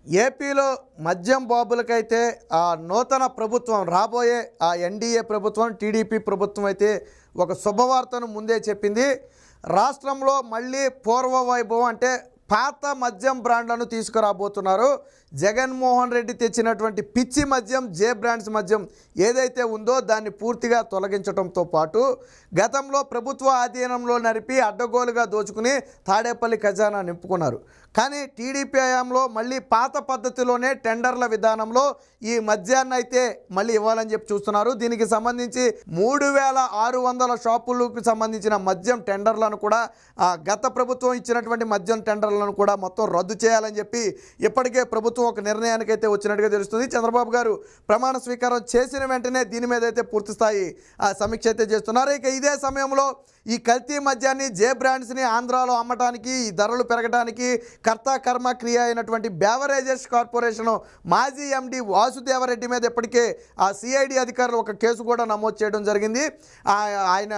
ఏపీలో మద్యం బాబులకైతే ఆ నూతన ప్రభుత్వం రాబోయే ఆ ఎన్డీఏ ప్రభుత్వం టీడీపీ ప్రభుత్వం అయితే ఒక శుభవార్తను ముందే చెప్పింది. రాష్ట్రంలో మళ్ళీ పూర్వ వైభవం అంటే పాత మద్యం బ్రాండ్లను తీసుకురాబోతున్నారు. జగన్మోహన్ రెడ్డి తెచ్చినటువంటి పిచ్చి మద్యం జే బ్రాండ్స్ మద్యం ఏదైతే ఉందో దాన్ని పూర్తిగా తొలగించడంతో పాటు గతంలో ప్రభుత్వ ఆధీనంలో నడిపి అడ్డగోలుగా దోచుకుని తాడేపల్లి ఖజానా నింపుకున్నారు. కానీ టీడీపీ హయాంలో మళ్ళీ పాత పద్ధతిలోనే టెండర్ల విధానంలో ఈ మద్యాన్ని అయితే మళ్ళీ ఇవ్వాలని చెప్పి చూస్తున్నారు. దీనికి సంబంధించి 3600 షాపులకు సంబంధించిన మద్యం టెండర్లను కూడా గత ప్రభుత్వం ఇచ్చినటువంటి మద్యం టెండర్లను కూడా మొత్తం రద్దు చేయాలని చెప్పి ఇప్పటికే ప్రభుత్వం ఒక నిర్ణయానికి అయితే వచ్చినట్టుగా తెలుస్తుంది. చంద్రబాబు గారు ప్రమాణ స్వీకారం చేసిన వెంటనే దీని మీద అయితే పూర్తి స్థాయి సమీక్ష అయితే చేస్తున్నారు. ఇక ఇదే సమయంలో ఈ కల్తీ మద్యాన్ని జే బ్రాండ్స్ని ఆంధ్రాలో అమ్మటానికి ఈ ధరలు పెరగడానికి కర్త కర్మ క్రియ అయినటువంటి బేవరేజెస్ కార్పొరేషన్ మాజీ ఎండి వాసుదేవరెడ్డి మీద ఇప్పటికే ఆ సిఐడి అధికారులు ఒక కేసు కూడా నమోదు చేయడం జరిగింది. ఆయన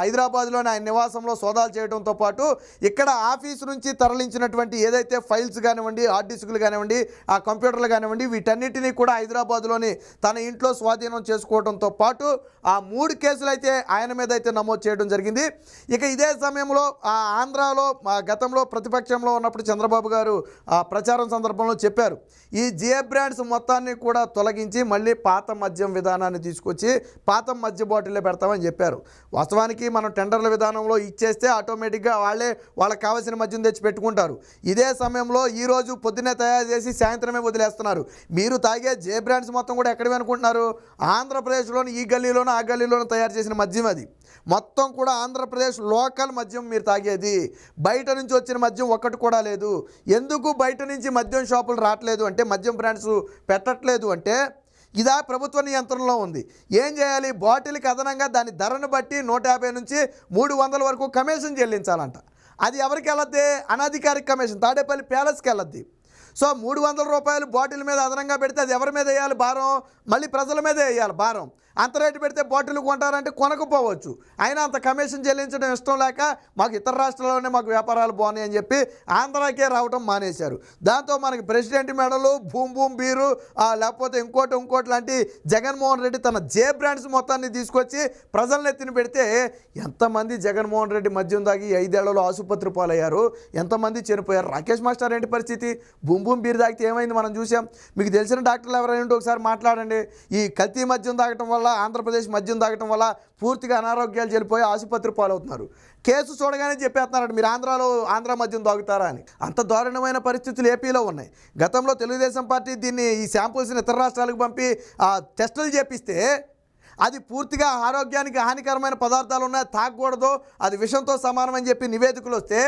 హైదరాబాద్లోని ఆయన నివాసంలో సోదాలు చేయడంతో పాటు ఇక్కడ ఆఫీసు నుంచి తరలించినటువంటి ఏదైతే ఫైల్స్ కానివ్వండి, హార్డ్ డిస్కులు కానివ్వండి, ఆ కంప్యూటర్లు కానివ్వండి, వీటన్నిటినీ కూడా హైదరాబాద్లోని తన ఇంట్లో స్వాధీనం చేసుకోవడంతో పాటు ఆ 3 కేసులు అయితే ఆయన మీద అయితే నమోదు చేయడం జరిగింది. ఇక ఇదే సమయంలో ఆంధ్రాలో గతంలో ప్రతిపక్షంలో ఉన్నప్పుడు చంద్రబాబు గారు ప్రచారం సందర్భంలో చెప్పారు, ఈ జే బ్రాండ్స్ మొత్తాన్ని కూడా తొలగించి మళ్ళీ పాత మద్యం విధానాన్ని తీసుకొచ్చి పాత మద్య బాటిల్లో పెడతామని చెప్పారు. వాస్తవానికి మనం టెండర్ల విధానంలో ఇచ్చేస్తే ఆటోమేటిక్గా వాళ్ళకి కావాల్సిన మద్యం తెచ్చి పెట్టుకుంటారు. ఇదే సమయంలో ఈరోజు పొద్దున్నే తయారు చేసి సాయంత్రమే వదిలేస్తున్నారు. మీరు తాగే జే బ్రాండ్స్ మొత్తం కూడా ఎక్కడివి అనుకుంటున్నారు? ఆంధ్రప్రదేశ్లోని ఈ గల్లీలోనూ ఆ గల్లీలోనూ తయారు చేసిన మద్యం అది మొత్తం కూడా ఆంధ్రప్రదేశ్ లోకల్ మద్యం మీరు తాగేది. బయట నుంచి వచ్చిన మద్యం ఒక్కటి కూడా లేదు. ఎందుకు బయట నుంచి మద్యం షాపులు రావట్లేదు అంటే, మద్యం బ్రాండ్స్ పెట్టట్లేదు అంటే ఇదా ప్రభుత్వ నియంత్రణలో ఉంది. ఏం చేయాలి? బాటిల్కి అదనంగా దాని ధరను బట్టి 150 నుంచి 300 వరకు కమిషన్ చెల్లించాలంట. అది ఎవరికి వెళ్ళద్ది? అనధికారిక కమిషన్ తాడేపల్లి ప్యాలెస్కి వెళ్ళద్ది. సో 300 రూపాయలు బాటిల్ మీద అదనంగా పెడితే అది ఎవరి మీద వేయాలి భారం? మళ్ళీ ప్రజల మీదే వేయాలి భారం. అంత రేటు పెడితే బాటిల్ కొంటారంటే కొనకపోవచ్చు. అయినా అంత కమిషన్ చెల్లించడం ఇష్టం లేక మాకు ఇతర రాష్ట్రాల్లోనే మాకు వ్యాపారాలు బాగున్నాయి అని చెప్పి ఆంధ్రాకే రావడం మానేశారు. దాంతో మనకి ప్రెసిడెంట్ మెడలు, భూమ్ భూమ్ బీరు, లేకపోతే ఇంకోటి లాంటి జగన్మోహన్ రెడ్డి తన జే బ్రాండ్స్ మొత్తాన్ని తీసుకొచ్చి ప్రజలను ఎత్తిన పెడితే ఎంతమంది జగన్మోహన్ రెడ్డి మద్యం దాగి 5 ఏళ్లలో ఆసుపత్రి పాలయ్యారు, ఎంతమంది చనిపోయారు. రాకేష్ మాస్టర్ ఏంటి పరిస్థితి? భూమ్ భూమ్ బీరు తాగితే ఏమైంది మనం చూసాం. మీకు తెలిసిన డాక్టర్లు ఎవరైనా ఒకసారి మాట్లాడండి. ఈ కల్తీ మద్యం తాగటం వల్ల, ఆంధ్రప్రదేశ్ మద్యం తాగటం వల్ల పూర్తిగా అనారోగ్యాలు చెల్లిపోయి ఆసుపత్రి పాలవుతున్నారు. కేసు చూడగానే చెప్పేస్తున్నారంట మీరు ఆంధ్ర మద్యం తాగుతారా అని. అంత దారుణమైన పరిస్థితులు ఏపీలో ఉన్నాయి. గతంలో తెలుగుదేశం పార్టీ ఈ శాంపుల్స్ని ఇతర రాష్ట్రాలకు పంపి టెస్టులు చేపిస్తే అది పూర్తిగా ఆరోగ్యానికి హానికరమైన పదార్థాలు ఉన్నాయి, తాగకూడదు, అది విషంతో సమానమని చెప్పి నివేదికలు వస్తే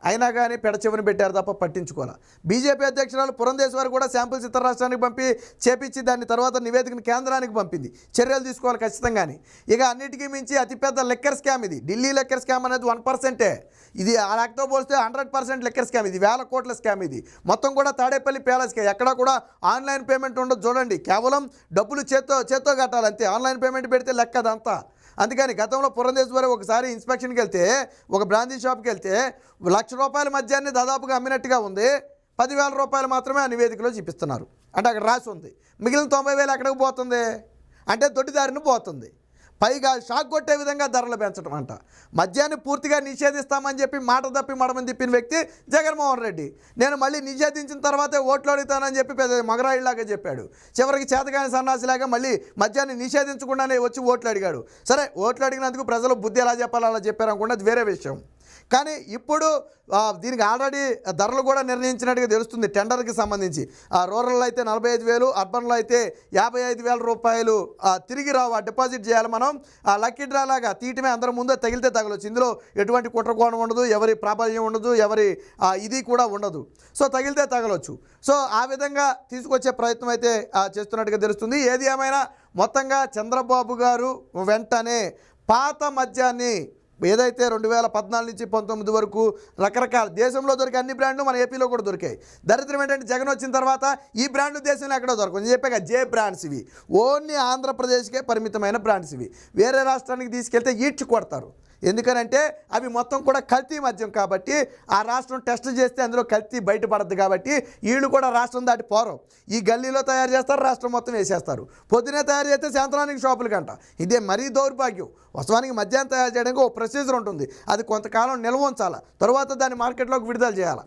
అయినా కానీ పెడచెవిని పెట్టారు తప్ప పట్టించుకోవాలి. బీజేపీ అధ్యక్షురాలు పురంధేశ్వరి కూడా శాంపిల్స్ ఇతర రాష్ట్రానికి పంపి చేపించి దాన్ని తర్వాత నివేదికను కేంద్రానికి పంపింది. చర్యలు తీసుకోవాలి ఖచ్చితంగాని. ఇక అన్నిటికీ మించి అతిపెద్ద లెక్కర్ స్కామ్ ఇది. ఢిల్లీ లెక్కర్ స్కామ్ అనేది 1%. ఇది ఆ లెక్కతో పోస్తే 100% లెక్కర్ స్కామ్. ఇది 1000 కోట్ల స్కామ్. ఇది మొత్తం కూడా తాడేపల్లి ప్యాలెస్కే. ఎక్కడ కూడా ఆన్లైన్ పేమెంట్ ఉండదు. చూడండి, కేవలం డబ్బులు చేత్తో కట్టాలి అంతే. ఆన్లైన్ పేమెంట్ పెడితే లెక్క అదంతా. అందుకని గతంలో పురంధేశ్వరి ఒకసారి ఇన్స్పెక్షన్కి వెళ్తే, ఒక బ్రాందీ షాప్కి వెళ్తే ₹1,00,000 మద్యాన్ని దాదాపుగా అమ్మినట్టుగా ఉంది. 10,000 రూపాయలు మాత్రమే ఆ నివేదికలో చూపిస్తున్నారు. అంటే అక్కడ రాసి ఉంది. మిగిలిన 90,000 ఎక్కడికి పోతుంది అంటే దొడ్డిదారిని పోతుంది. పైగా షాక్ కొట్టే విధంగా ధరలు పెంచడం అంట. మద్యాన్ని పూర్తిగా నిషేధిస్తామని చెప్పి మాట తప్పి మడమని తిప్పిన వ్యక్తి జగన్మోహన్ రెడ్డి. నేను మళ్ళీ నిషేధించిన తర్వాతే ఓట్లు అడుగుతానని చెప్పి పెద్ద మగరాయిలాగా చెప్పాడు. చివరికి చేతగాని సన్నాసిలాగా మళ్ళీ మద్యాన్ని నిషేధించకుండానే వచ్చి ఓట్లు అడిగాడు. సరే, ఓట్లు అడిగినందుకు ప్రజలు బుద్ధి ఎలా చెప్పాలో అలా చెప్పారు అనుకుంటే అది వేరే విషయం. కానీ ఇప్పుడు దీనికి ఆల్రెడీ ధరలు కూడా నిర్ణయించినట్టుగా తెలుస్తుంది. టెండర్కి సంబంధించి రూరల్లో అయితే 45,000, అర్బన్లో అయితే 55,000 రూపాయలు తిరిగి రావు, డిపాజిట్ చేయాలి. మనం లక్కీ డ్రా లాగా తీయటమే, అందరి ముందే తగిలితే తగలొచ్చు. ఇందులో ఎటువంటి కుట్రకోణం ఉండదు, ఎవరి ప్రాబల్యం ఉండదు, ఎవరి ఇది కూడా ఉండదు. సో తగిలితే తగలొచ్చు. సో ఆ విధంగా తీసుకొచ్చే ప్రయత్నం అయితే చేస్తున్నట్టుగా తెలుస్తుంది. ఏది ఏమైనా మొత్తంగా చంద్రబాబు గారు వెంటనే పాత మద్యాన్ని ఏదైతే 2014 నుంచి 19 వరకు రకరకాల దేశంలో దొరికే అన్ని బ్రాండ్లు మన ఏపీలో కూడా దొరికాయి. దరిద్రం ఏంటంటే జగన్ వచ్చిన తర్వాత ఈ బ్రాండ్లు దేశంలో ఎక్కడో దొరకదు. నేను చెప్పాక జే బ్రాండ్స్ ఇవి ఓన్లీ ఆంధ్రప్రదేశ్కే పరిమితమైన బ్రాండ్స్ ఇవి. వేరే రాష్ట్రానికి తీసుకెళ్తే ఈడ్చి కొడతారు. ఎందుకనంటే అవి మొత్తం కూడా కల్తీ మద్యం కాబట్టి ఆ రాష్ట్రం టెస్ట్ చేస్తే అందులో కల్తీ బయటపడద్దు కాబట్టి వీళ్ళు కూడా రాష్ట్రం దాటి పోరు. ఈ గల్లీలో తయారు చేస్తారు, రాష్ట్రం మొత్తం వేసేస్తారు. పొద్దునే తయారు చేస్తే సాయంత్రానికి షాపుల కంట. ఇదే మరీ దౌర్భాగ్యం. వాస్తవానికి మద్యాన్ని తయారు చేయడానికి ఒక ప్రొసీజర్ ఉంటుంది, అది కొంతకాలం నిల్వ ఉంచాలి, తర్వాత దాన్ని మార్కెట్లోకి విడుదల చేయాలి.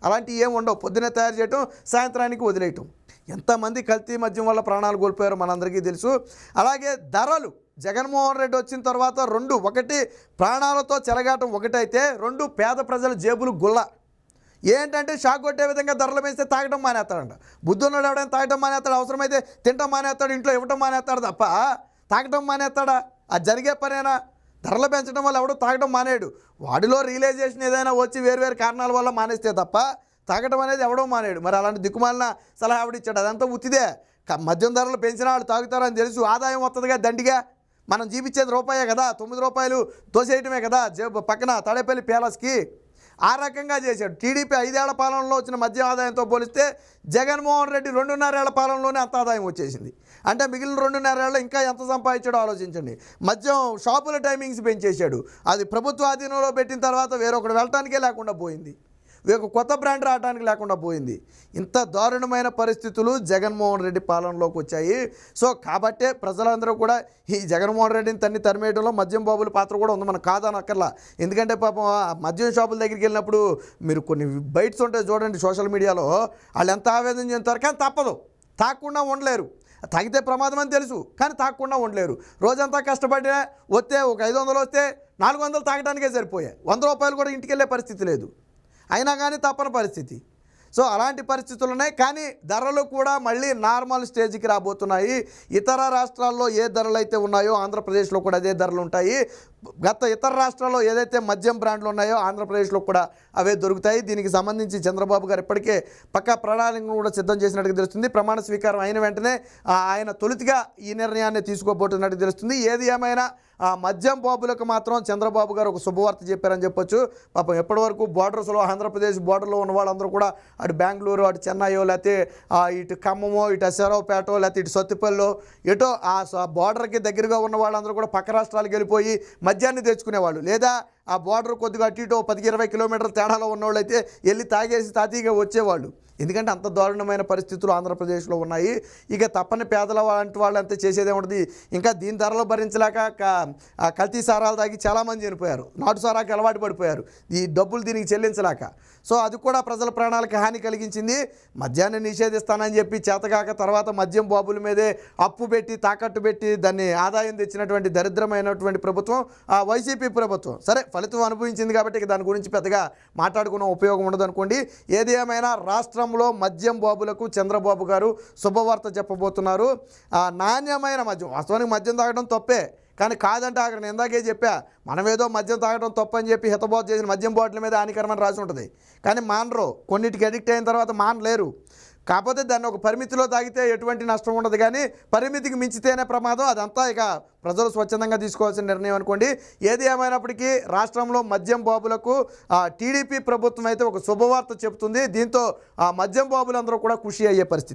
అలాంటివి ఏమి ఉండవు. పొద్దునే తయారు చేయటం, సాయంత్రానికి వదిలేయటం. ఎంతమంది కల్తీ మద్యం వల్ల ప్రాణాలు కోల్పోయారో మనందరికీ తెలుసు. అలాగే ధరలు, జగన్మోహన్ రెడ్డి వచ్చిన తర్వాత రెండు, ఒకటి ప్రాణాలతో చెలగాటం ఒకటైతే, రెండు పేద ప్రజల జేబులు గుల్ల. ఏంటంటే షాక్ కొట్టే విధంగా ధరలు పెంచితే తాగడం మానేస్తాడంట. బుద్ధున్నాడు ఎవడైనా తాగడం మానేస్తాడు, అవసరమైతే తినడం మానేస్తాడు, ఇంట్లో ఇవ్వటం మానేస్తాడు తప్ప తాగడం మానేస్తాడా? అది జరిగే పనేనా? ధరలు పెంచడం వల్ల ఎవడో తాగడం మానేడు. వాడిలో రియలైజేషన్ ఏదైనా వచ్చి వేరు కారణాల వల్ల మానేస్తే తప్ప తాగడం అనేది ఎవడో మానేడు. మరి అలాంటి దిక్కుమాలిన సలహా ఎవడిచ్చాడు? అదంతా ఉత్తిదే. మద్యం ధరలు పెంచిన వాళ్ళు తాగుతారని తెలుసు, ఆదాయం వస్తుందిగా దండిగా. మనం జీవించేది రూపాయే కదా, 9 రూపాయలు తోసేయటమే కదా పక్కన తాడేపల్లి ప్యాలెస్కి. ఆ రకంగా చేశాడు. టీడీపీ 5 ఏళ్ల పాలనలో వచ్చిన మద్యం ఆదాయంతో పోలిస్తే జగన్మోహన్ రెడ్డి 2.5 ఏళ్ల పాలనలోనే అంత ఆదాయం వచ్చేసింది. అంటే మిగిలిన 2.5 ఏళ్ళలో ఇంకా ఎంత సంపాదించాడో ఆలోచించండి. మద్యం షాపుల టైమింగ్స్ పెంచేశాడు. అది ప్రభుత్వ ఆధీనంలో పెట్టిన తర్వాత వేరొకడు వెళ్ళటానికే లేకుండా పోయింది, ఒక కొత్త బ్రాండ్ రావడానికి లేకుండా పోయింది. ఇంత దారుణమైన పరిస్థితులు జగన్మోహన్ రెడ్డి పాలనలోకి వచ్చాయి. సో కాబట్టే ప్రజలందరూ కూడా ఈ జగన్మోహన్ రెడ్డిని తరిమేయడంలో మద్యం బాబుల పాత్ర కూడా ఉంది, మనం కాదని అక్కర్లా. ఎందుకంటే పాపం మద్యం షాపుల దగ్గరికి వెళ్ళినప్పుడు మీరు కొన్ని బైట్స్ ఉంటాయి చూడండి సోషల్ మీడియాలో, వాళ్ళు ఎంత ఆవేదన చెందుతారు. కానీ తప్పదు, తాగకుండా ఉండలేరు. తాగితే ప్రమాదం అని తెలుసు, కానీ తాగకుండా ఉండలేరు. రోజంతా కష్టపడినా వస్తే ఒక 500 వస్తే 400 తాగడానికే సరిపోయాయి. 100 రూపాయలు కూడా ఇంటికి వెళ్ళే పరిస్థితి లేదు, అయినా కానీ తప్పని పరిస్థితి. సో అలాంటి పరిస్థితులు ఉన్నాయి. కానీ ధరలు కూడా మళ్ళీ నార్మల్ స్టేజ్కి రాబోతున్నాయి. ఇతర రాష్ట్రాల్లో ఏ ధరలు అయితే ఉన్నాయో ఆంధ్రప్రదేశ్లో కూడా అదే ధరలు ఉంటాయి. గత ఇతర రాష్ట్రాల్లో ఏదైతే మద్యం బ్రాండ్లు ఉన్నాయో ఆంధ్రప్రదేశ్లో కూడా అవే దొరుకుతాయి. దీనికి సంబంధించి చంద్రబాబు గారు ఇప్పటికే పక్కా ప్రణాళికను కూడా సిద్ధం చేసినట్టుగా తెలుస్తుంది. ప్రమాణ స్వీకారం అయిన వెంటనే ఆయన తొలుతిగా ఈ నిర్ణయాన్ని తీసుకోబోతున్నట్టు తెలుస్తుంది. ఏది ఏమైనా ఆ మద్యం బాబులకు మాత్రం చంద్రబాబు గారు ఒక శుభవార్త చెప్పారని చెప్పొచ్చు. పాపం ఎప్పటివరకు బార్డర్స్లో ఆంధ్రప్రదేశ్ బార్డర్లో ఉన్న వాళ్ళందరూ కూడా అటు బెంగళూరు, అటు చెన్నైయో, లేకపోతే ఇటు ఖమ్మమో, ఇటు అసరావుపేటో, లేకపోతే ఇటు సత్తుపల్లిలో, ఎటో ఆ బార్డర్కి దగ్గరగా ఉన్న వాళ్ళందరూ కూడా పక్క రాష్ట్రాలకు వెళ్ళిపోయి మద్యాన్ని తెచ్చుకునేవాళ్ళు. లేదా ఆ బార్డర్ కొద్దిగా అటు ఇటు 10-20 కిలోమీటర్ల తేడాలో ఉన్నవాళ్ళు అయితే వెళ్ళి తాగేసి తాతీగా వచ్చేవాళ్ళు. ఎందుకంటే అంత దారుణమైన పరిస్థితులు ఆంధ్రప్రదేశ్లో ఉన్నాయి. ఇక తప్పని పేదల వంటి వాళ్ళు అంతా చేసేదే ఉంటుంది. ఇంకా దీని ధరలు భరించలేక కల్తీ సారాలు తాగి చాలామంది చనిపోయారు, నాటు సారాకి అలవాటు పడిపోయారు, ఈ డబ్బులు దీనికి చెల్లించలేక. సో అది కూడా ప్రజల ప్రాణాలకు హాని కలిగించింది. మద్యాన్ని నిషేధిస్తానని చెప్పి చేతగాక తర్వాత మద్యం బాబుల మీదే అప్పు పెట్టి తాకట్టు పెట్టి దాన్ని ఆదాయం తెచ్చినటువంటి దరిద్రమైనటువంటి ప్రభుత్వం ఆ వైసీపీ ప్రభుత్వం. సరే ఫలితం అనుభవించింది కాబట్టి ఇక దాని గురించి పెద్దగా మాట్లాడుకున్న ఉపయోగం ఉండదు అనుకోండి. ఏది ఏమైనా రాష్ట్రంలో మద్యం బాబులకు చంద్రబాబు గారు శుభవార్త చెప్పబోతున్నారు. నాణ్యమైన మద్యం, వాస్తవానికి మద్యం తాగడం తప్పే, కానీ కాదంటే అక్కడ నేను ఇందాకే చెప్పా, మనమేదో మద్యం తాగడం తప్పని చెప్పి హితబోధ చేసిన మద్యం బాటిల్ మీద హానికరమని రాసి ఉంటుంది, కానీ మానరు. కొన్నిటికి అడిక్ట్ అయిన తర్వాత మానలేరు. కాకపోతే దాన్ని ఒక పరిమితిలో తాగితే ఎటువంటి నష్టం ఉండదు, కానీ పరిమితికి మించితేనే ప్రమాదం. అదంతా ఇక ప్రజలు స్వచ్ఛందంగా తీసుకోవాల్సిన నిర్ణయం అనుకోండి. ఏది ఏమైనప్పటికీ రాష్ట్రంలో మద్యం బాబులకు టీడీపీ ప్రభుత్వం అయితే ఒక శుభవార్త చెబుతుంది. దీంతో ఆ మద్యం బాబులందరూ కూడా ఖుషి అయ్యే పరిస్థితి.